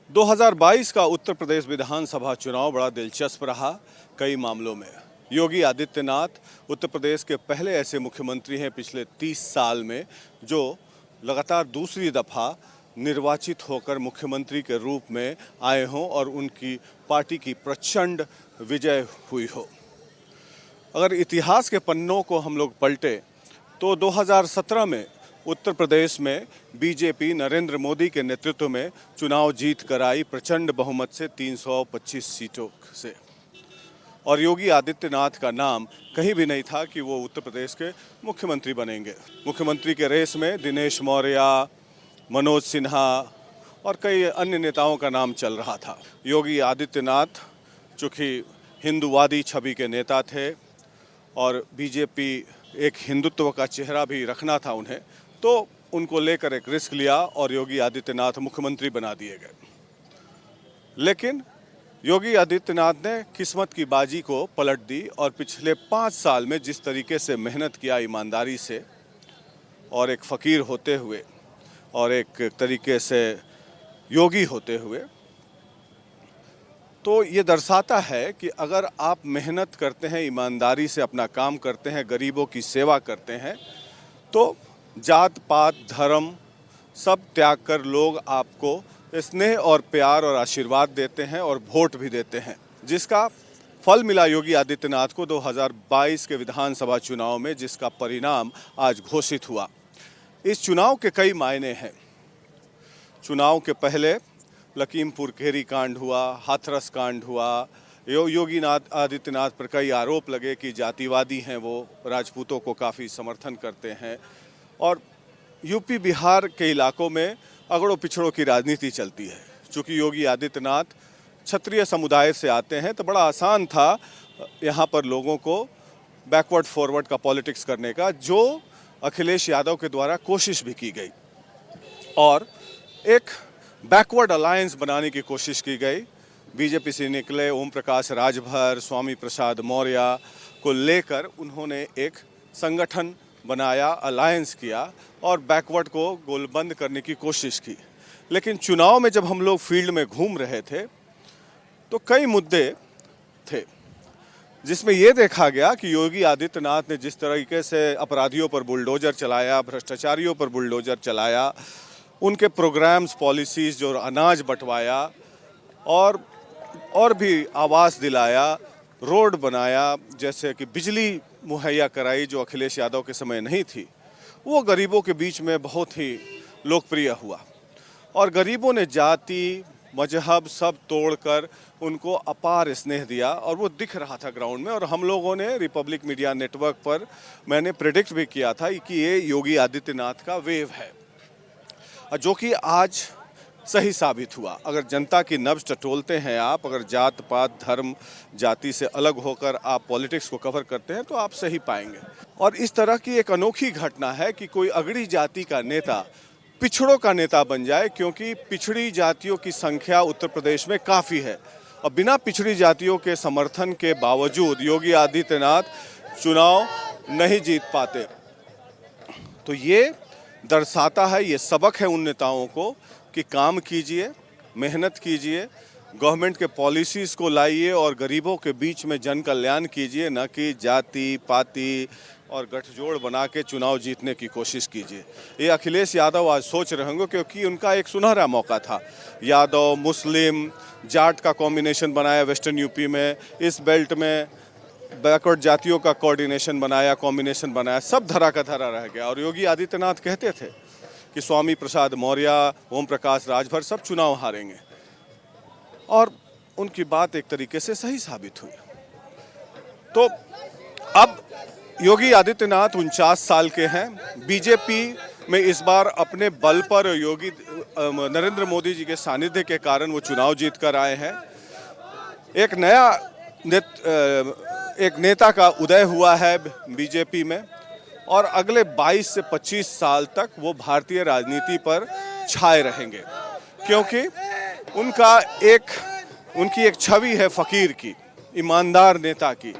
2022 का उत्तर प्रदेश विधानसभा चुनाव बड़ा दिलचस्प रहा कई मामलों में। योगी आदित्यनाथ उत्तर प्रदेश के पहले ऐसे मुख्यमंत्री हैं पिछले 30 साल में जो लगातार दूसरी दफ़ा निर्वाचित होकर मुख्यमंत्री के रूप में आए हों और उनकी पार्टी की प्रचंड विजय हुई हो। अगर इतिहास के पन्नों को हम लोग पलटे तो 2017 में उत्तर प्रदेश में बीजेपी नरेंद्र मोदी के नेतृत्व में चुनाव जीत कर आई प्रचंड बहुमत से 325 सीटों से, और योगी आदित्यनाथ का नाम कहीं भी नहीं था कि वो उत्तर प्रदेश के मुख्यमंत्री बनेंगे। मुख्यमंत्री के रेस में दिनेश मौर्य, मनोज सिन्हा और कई अन्य नेताओं का नाम चल रहा था। योगी आदित्यनाथ चूँकि हिंदूवादी छवि के नेता थे और बीजेपी एक हिंदुत्व का चेहरा भी रखना था उन्हें, तो उनको लेकर एक रिस्क लिया और योगी आदित्यनाथ मुख्यमंत्री बना दिए गए। लेकिन योगी आदित्यनाथ ने किस्मत की बाजी को पलट दी और पिछले 5 साल में जिस तरीके से मेहनत किया ईमानदारी से और एक फ़कीर होते हुए और एक तरीके से योगी होते हुए, तो ये दर्शाता है कि अगर आप मेहनत करते हैं, ईमानदारी से अपना काम करते हैं, गरीबों की सेवा करते हैं, तो जात पात धर्म सब त्याग कर लोग आपको स्नेह और प्यार और आशीर्वाद देते हैं और वोट भी देते हैं, जिसका फल मिला योगी आदित्यनाथ को 2022 के विधानसभा चुनाव में, जिसका परिणाम आज घोषित हुआ। इस चुनाव के कई मायने हैं। चुनाव के पहले लखीमपुर खेरी कांड हुआ, हाथरस कांड हुआ, योगी आदित्यनाथ पर कई आरोप लगे कि जातिवादी हैं, वो राजपूतों को काफ़ी समर्थन करते हैं, और यूपी बिहार के इलाकों में अगड़ों पिछड़ों की राजनीति चलती है। चूँकि योगी आदित्यनाथ क्षत्रिय समुदाय से आते हैं तो बड़ा आसान था यहाँ पर लोगों को बैकवर्ड फॉरवर्ड का पॉलिटिक्स करने का, जो अखिलेश यादव के द्वारा कोशिश भी की गई और एक बैकवर्ड अलायंस बनाने की कोशिश की गई। बीजेपी से निकले ओम प्रकाश राजभर, स्वामी प्रसाद मौर्य को लेकर उन्होंने एक संगठन बनाया, अलायंस किया और बैकवर्ड को गोलबंद करने की कोशिश की। लेकिन चुनाव में जब हम लोग फील्ड में घूम रहे थे तो कई मुद्दे थे जिसमें ये देखा गया कि योगी आदित्यनाथ ने जिस तरीके से अपराधियों पर बुलडोजर चलाया, भ्रष्टाचारियों पर बुलडोजर चलाया, उनके प्रोग्राम्स पॉलिसीज़ जो अनाज बंटवाया और भी आवास दिलाया, रोड बनाया, जैसे कि बिजली मुहैया कराई जो अखिलेश यादव के समय नहीं थी, वो गरीबों के बीच में बहुत ही लोकप्रिय हुआ और गरीबों ने जाति मजहब सब तोड़कर उनको अपार स्नेह दिया और वो दिख रहा था ग्राउंड में। और हम लोगों ने रिपब्लिक मीडिया नेटवर्क पर मैंने प्रेडिक्ट भी किया था कि ये योगी आदित्यनाथ का वेव है, जो कि आज सही साबित हुआ। अगर जनता की नब्ज टटोलते हैं आप, अगर जात पात धर्म जाति से अलग होकर आप पॉलिटिक्स को कवर करते हैं तो आप सही पाएंगे। और इस तरह की एक अनोखी घटना है कि कोई अगड़ी जाति का नेता पिछड़ों का नेता बन जाए, क्योंकि पिछड़ी जातियों की संख्या उत्तर प्रदेश में काफ़ी है और बिना पिछड़ी जातियों के समर्थन के बावजूद योगी आदित्यनाथ चुनाव नहीं जीत पाते। तो ये दर्शाता है, ये सबक है उन नेताओं को कि काम कीजिए, मेहनत कीजिए, गवर्नमेंट के पॉलिसीज़ को लाइए और गरीबों के बीच में जन कल्याण कीजिए, न कि जाति पाति और गठजोड़ बना के चुनाव जीतने की कोशिश कीजिए। ये अखिलेश यादव आज सोच रहे होंगे, क्योंकि उनका एक सुनहरा मौका था। यादव मुस्लिम जाट का कॉम्बिनेशन बनाया वेस्टर्न यूपी में, इस बेल्ट में बैकवर्ड जातियों का कोऑर्डिनेशन बनाया, कॉम्बिनेशन बनाया, सब धरा का धरा रह गया। और योगी आदित्यनाथ कहते थे कि स्वामी प्रसाद मौर्य, ओम प्रकाश राजभर सब चुनाव हारेंगे, और उनकी बात एक तरीके से सही साबित हुई। तो अब योगी आदित्यनाथ 49 साल के हैं। बीजेपी में इस बार अपने बल पर योगी नरेंद्र मोदी जी के सानिध्य के कारण वो चुनाव जीत कर आए हैं। एक नया एक नेता का उदय हुआ है बीजेपी में और अगले 22 से 25 साल तक वो भारतीय राजनीति पर छाए रहेंगे, क्योंकि उनकी एक छवि है फ़कीर की, ईमानदार नेता की।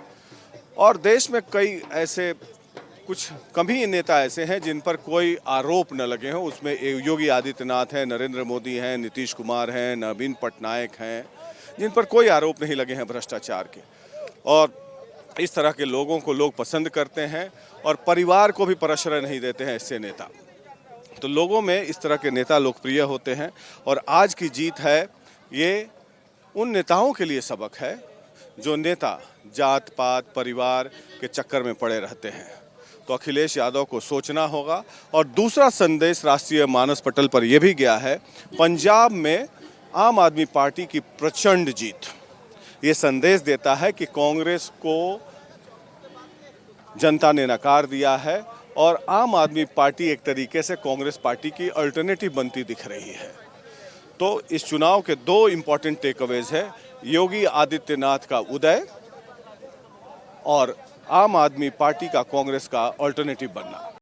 और देश में कई ऐसे कुछ कम ही नेता ऐसे हैं जिन पर कोई आरोप न लगे हों। उसमें योगी आदित्यनाथ हैं, नरेंद्र मोदी हैं, नीतीश कुमार हैं, नवीन पटनायक हैं, जिन पर कोई आरोप नहीं लगे हैं भ्रष्टाचार के। और इस तरह के लोगों को लोग पसंद करते हैं और परिवार को भी प्रश्रय नहीं देते हैं ऐसे नेता। तो लोगों में इस तरह के नेता लोकप्रिय होते हैं और आज की जीत है ये उन नेताओं के लिए सबक है जो नेता जात पात परिवार के चक्कर में पड़े रहते हैं। तो अखिलेश यादव को सोचना होगा। और दूसरा संदेश राष्ट्रीय मानस पटल पर यह भी गया है, पंजाब में आम आदमी पार्टी की प्रचंड जीत ये संदेश देता है कि कांग्रेस को जनता ने नकार दिया है और आम आदमी पार्टी एक तरीके से कांग्रेस पार्टी की अल्टरनेटिव बनती दिख रही है। तो इस चुनाव के दो इम्पॉर्टेंट टेकअवेज है, योगी आदित्यनाथ का उदय और आम आदमी पार्टी का कांग्रेस का अल्टरनेटिव बनना।